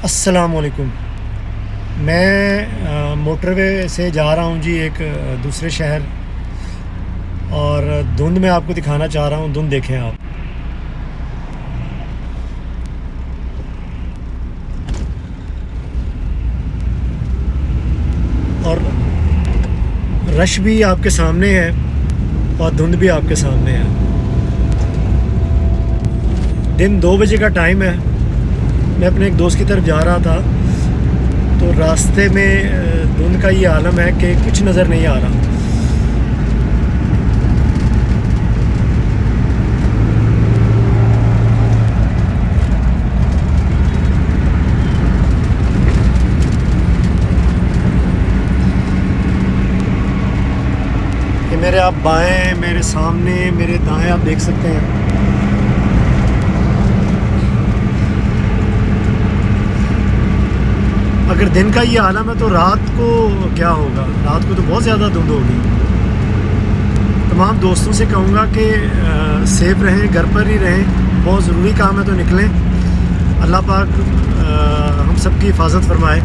अस्सलामुअलैकुम। मैं मोटरवे से जा रहा हूँ जी एक दूसरे शहर, और धुंध मैं आपको दिखाना चाह रहा हूँ। धुंध देखें आप। और रश भी आपके सामने है और धुंध भी आपके सामने है। दिन 2 बजे का टाइम है। मैं अपने एक दोस्त की तरफ जा रहा था, तो रास्ते में धुंध का ये आलम है कि कुछ नज़र नहीं आ रहा। कि मेरे आप बाएं, मेरे सामने, मेरे दाएं आप देख सकते हैं। अगर दिन का ये आलम है तो रात को क्या होगा? रात को तो बहुत ज़्यादा धुंध होगी। तमाम दोस्तों से कहूँगा कि सेफ रहें, घर पर ही रहें। बहुत ज़रूरी काम है तो निकलें। अल्लाह पाक हम सब की हिफाजत फरमाए।